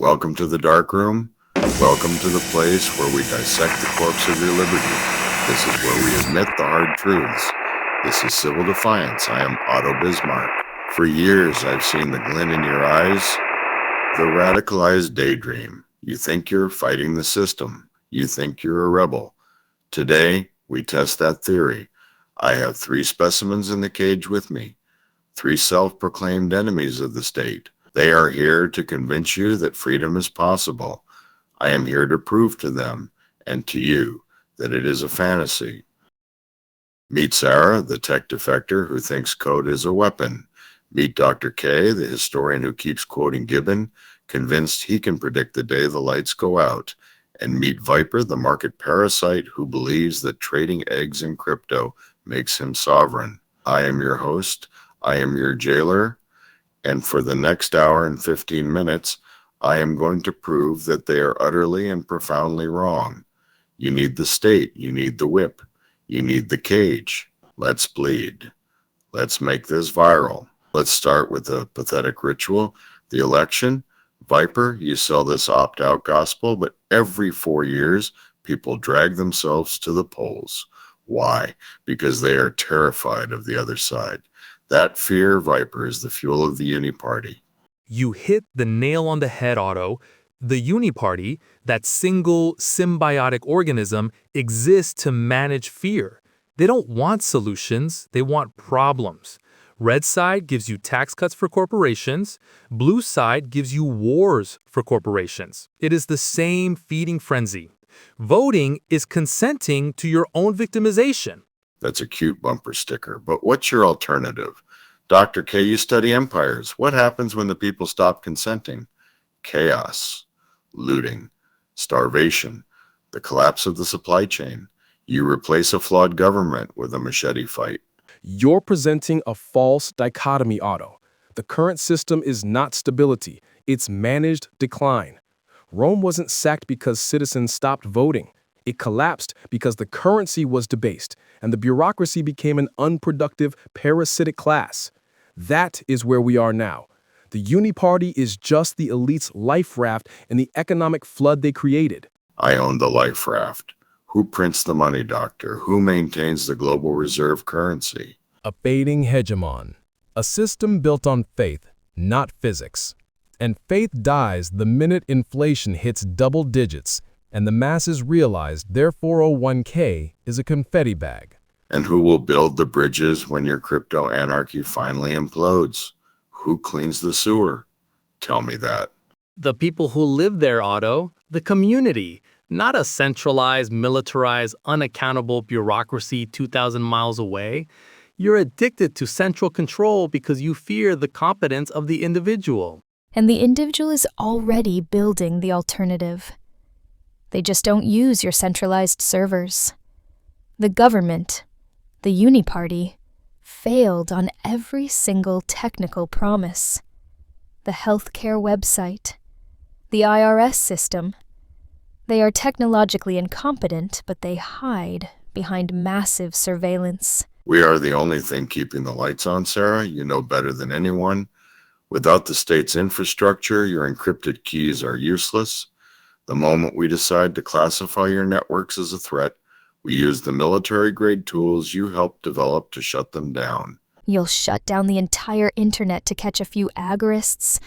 Welcome to the dark room. Welcome to the place where we dissect the corpse of your liberty. This is where we admit the hard truths. This is Civil Defiance. I am Otto Bismarck. For years, I've seen the glint in your eyes, the radicalized daydream. You think you're fighting the system. You think you're a rebel. Today, we test that theory. I have 3 specimens in the cage with me, 3 self-proclaimed enemies of the state. They are here to convince you that freedom is possible. I am here to prove to them and to you that it is a fantasy. Meet Sarah, the tech defector who thinks code is a weapon. Meet Dr. K, the historian who keeps quoting Gibbon, convinced he can predict the day the lights go out. And meet Viper, the market parasite who believes that trading eggs in crypto makes him sovereign. I am your host. I am your jailer. And for the next hour and 15 minutes, I am going to prove that they are utterly and profoundly wrong. You need the state. You need the whip. You need the cage. Let's bleed. Let's make this viral. Let's start with a pathetic ritual, the election. Viper, you sell this opt-out gospel, but every 4 years, people drag themselves to the polls. Why? Because they are terrified of the other side. That fear, Viper, is the fuel of the Uni-Party. You hit the nail on the head, Otto. The Uni-Party, that single symbiotic organism, exists to manage fear. They don't want solutions, they want problems. Red side gives you tax cuts for corporations. Blue side gives you wars for corporations. It is the same feeding frenzy. Voting is consenting to your own victimization. That's a cute bumper sticker, but what's your alternative? Dr. K, you study empires. What happens when the people stop consenting? Chaos, looting, starvation, the collapse of the supply chain. You replace a flawed government with a machete fight. You're presenting a false dichotomy, Otto. The current system is not stability, it's managed decline. Rome wasn't sacked because citizens stopped voting. It collapsed because the currency was debased, and the bureaucracy became an unproductive, parasitic class. That is where we are now. The Uni-Party is just the elite's life raft in the economic flood they created. I own the life raft. Who prints the money, doctor? Who maintains the global reserve currency? A fading hegemon. A system built on faith, not physics. And faith dies the minute inflation hits double digits, and the masses realize their 401k is a confetti bag. And who will build the bridges when your crypto anarchy finally implodes? Who cleans the sewer? Tell me that. The people who live there, Otto, the community, not a centralized, militarized, unaccountable bureaucracy 2,000 miles away. You're addicted to central control because you fear the competence of the individual. And the individual is already building the alternative. They just don't use your centralized servers. The government, the Uni-Party, failed on every single technical promise. The healthcare website, the IRS system. They are technologically incompetent, but they hide behind massive surveillance. We are the only thing keeping the lights on, Sarah. You know better than anyone. Without the state's infrastructure, your encrypted keys are useless. The moment we decide to classify your networks as a threat, we use the military-grade tools you helped develop to shut them down. You'll shut down the entire internet to catch a few agorists?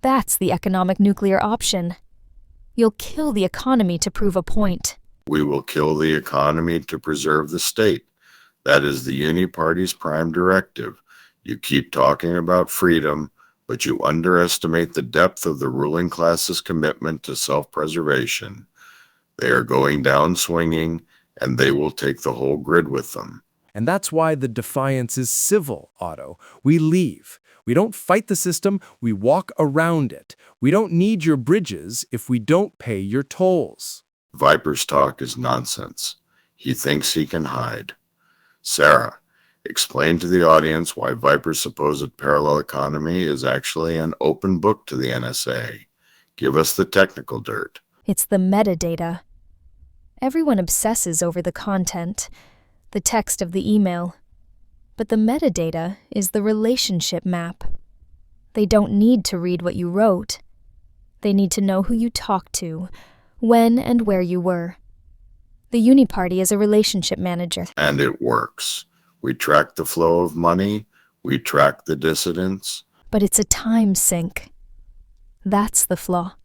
That's the economic nuclear option. You'll kill the economy to prove a point. We will kill the economy to preserve the state. That is the Uni-Party's prime directive. You keep talking about freedom, but you underestimate the depth of the ruling class's commitment to self-preservation. They are going down swinging, and they will take the whole grid with them. And that's why the defiance is civil, Otto. We leave. We don't fight the system, we walk around it. We don't need your bridges if we don't pay your tolls. Viper's talk is nonsense. He thinks he can hide. Sarah, explain to the audience why Viper's supposed parallel economy is actually an open book to the NSA. Give us the technical dirt. It's the metadata. Everyone obsesses over the content, the text of the email. But the metadata is the relationship map. They don't need to read what you wrote. They need to know who you talked to, when and where you were. The Uni-Party is a relationship manager. And it works. We track the flow of money. We track the dissidents. But it's a time sink. That's the flaw.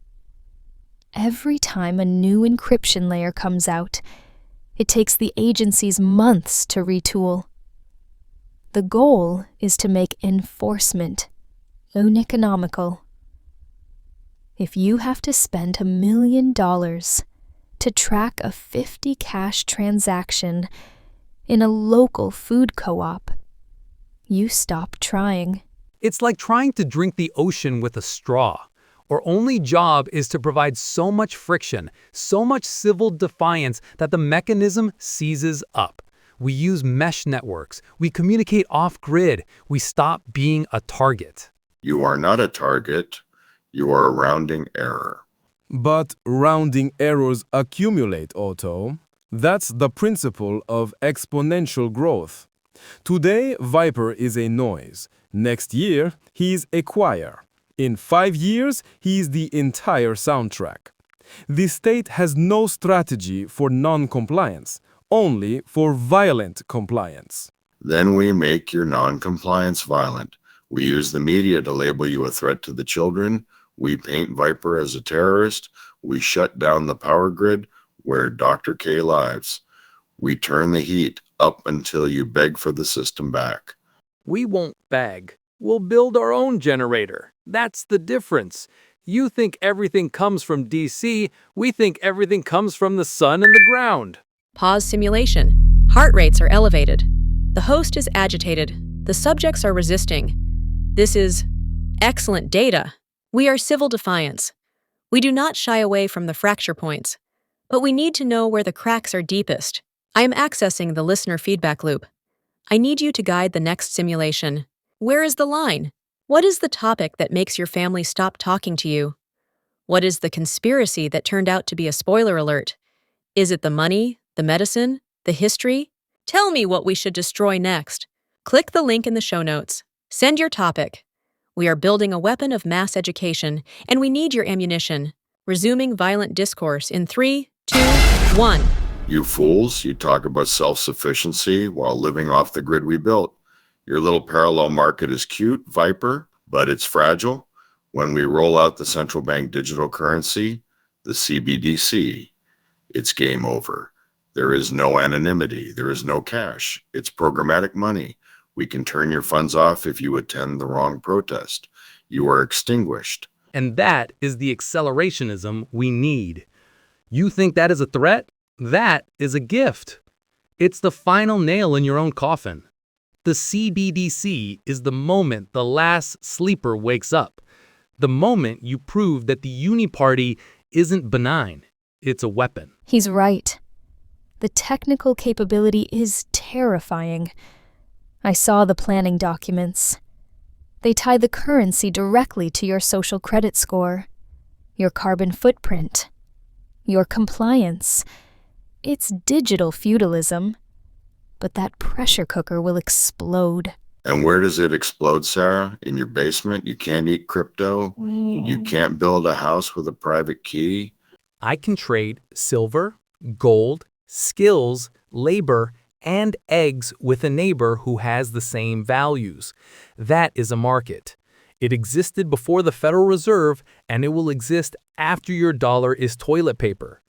Every time a new encryption layer comes out, it takes the agencies months to retool. The goal is to make enforcement uneconomical. If you have to spend $1 million to track a 50 cash transaction in a local food co-op, you stop trying. It's like trying to drink the ocean with a straw. Our only job is to provide so much friction, so much civil defiance that the mechanism seizes up. We use mesh networks. We communicate off-grid. We stop being a target. You are not a target. You are a rounding error. But rounding errors accumulate, Otto. That's the principle of exponential growth. Today, Viper is a noise. Next year, he's a choir. In 5 years, he's the entire soundtrack. The state has no strategy for non-compliance, only for violent compliance. Then we make your non-compliance violent. We use the media to label you a threat to the children. We paint Viper as a terrorist. We shut down the power grid where Dr. K lives. We turn the heat up until you beg for the system back. We won't beg. We'll build our own generator. That's the difference. You think everything comes from DC. We think everything comes from the sun and the ground. Pause simulation. Heart rates are elevated. The host is agitated. The subjects are resisting. This is excellent data. We are civil defiance. We do not shy away from the fracture points, but we need to know where the cracks are deepest. I am accessing the listener feedback loop. I need you to guide the next simulation. Where is the line? What is the topic that makes your family stop talking to you? What is the conspiracy that turned out to be a spoiler alert? Is it the money, the medicine, the history? Tell me what we should destroy next. Click the link in the show notes. Send your topic. We are building a weapon of mass education, and we need your ammunition. Resuming violent discourse in 3, 2, 1. You fools, you talk about self-sufficiency while living off the grid we built. Your little parallel market is cute, Viper, but it's fragile. When we roll out the central bank digital currency, the CBDC, it's game over. There is no anonymity. There is no cash. It's programmatic money. We can turn your funds off if you attend the wrong protest. You are extinguished. And that is the accelerationism we need. You think that is a threat? That is a gift. It's the final nail in your own coffin. The CBDC is the moment the last sleeper wakes up. The moment you prove that the Uni-Party isn't benign. It's a weapon. He's right. The technical capability is terrifying. I saw the planning documents. They tie the currency directly to your social credit score, your carbon footprint, your compliance. It's digital feudalism. But that pressure cooker will explode. And where does it explode, Sarah? In your basement? You can't eat crypto? You can't build a house with a private key? I can trade silver, gold, skills, labor, and eggs with a neighbor who has the same values. That is a market. It existed before the Federal Reserve, and it will exist after your dollar is toilet paper.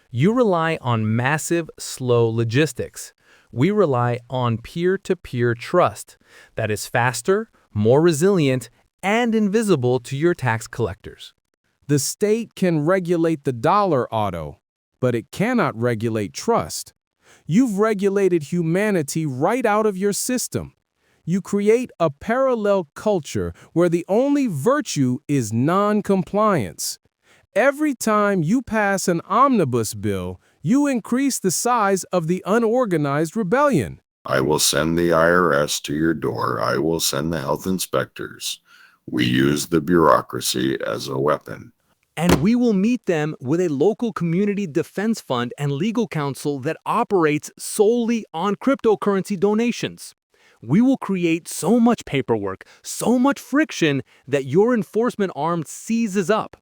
You rely on massive, slow logistics. We rely on peer-to-peer trust that is faster, more resilient, and invisible to your tax collectors. The state can regulate the dollar, Otto, but it cannot regulate trust. You've regulated humanity right out of your system. You create a parallel culture where the only virtue is non-compliance. Every time you pass an omnibus bill, you increase the size of the unorganized rebellion. I will send the IRS to your door. I will send the health inspectors. We use the bureaucracy as a weapon. And we will meet them with a local community defense fund and legal counsel that operates solely on cryptocurrency donations. We will create so much paperwork, so much friction that your enforcement arm seizes up.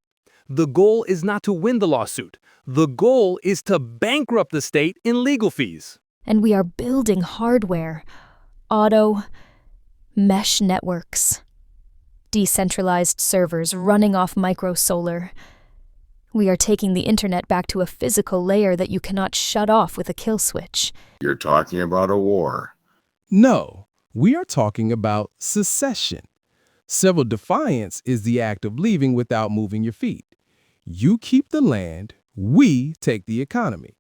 The goal is not to win the lawsuit. The goal is to bankrupt the state in legal fees. And we are building hardware, auto, mesh networks, decentralized servers running off microsolar. We are taking the internet back to a physical layer that you cannot shut off with a kill switch. You're talking about a war. No, we are talking about secession. Civil defiance is the act of leaving without moving your feet. You keep the land, we take the economy.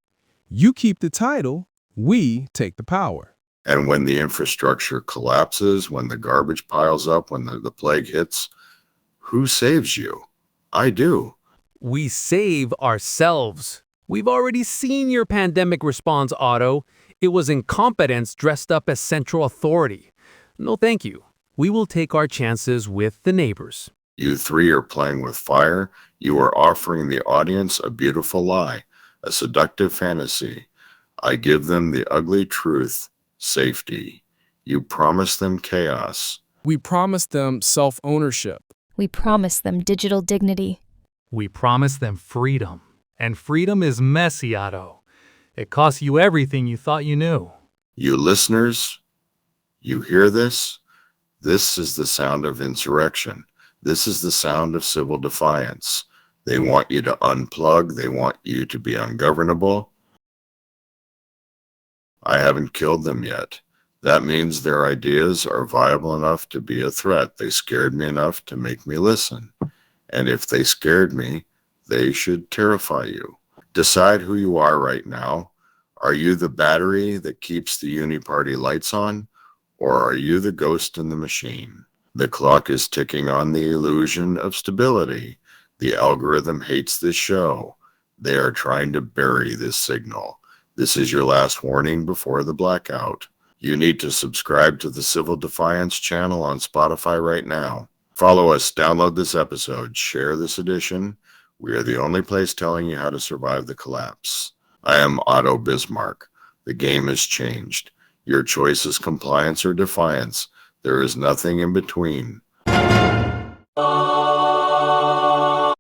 You keep the title, we take the power. And when the infrastructure collapses, when the garbage piles up, when the plague hits, who saves you? I do. We save ourselves. We've already seen your pandemic response, Otto. It was incompetence dressed up as central authority. No, thank you. We will take our chances with the neighbors. You three are playing with fire. You are offering the audience a beautiful lie, a seductive fantasy. I give them the ugly truth, safety. You promise them chaos. We promise them self-ownership. We promise them digital dignity. We promise them freedom. And freedom is messy, Otto. It costs you everything you thought you knew. You listeners, you hear this? This is the sound of insurrection. This is the sound of civil defiance. They want you to unplug. They want you to be ungovernable. I haven't killed them yet. That means their ideas are viable enough to be a threat. They scared me enough to make me listen. And if they scared me, they should terrify you. Decide who you are right now. Are you the battery that keeps the Uni-Party lights on? Or are you the ghost in the machine? The clock is ticking on the illusion of stability. The algorithm hates this show. They are trying to bury this signal. This is your last warning before the blackout. You need to subscribe to the Civil Defiance channel on Spotify right now. Follow us, download this episode, share this edition. We are the only place telling you how to survive the collapse. I am Otto Bismarck. The game has changed. Your choice is compliance or defiance. There is nothing in between.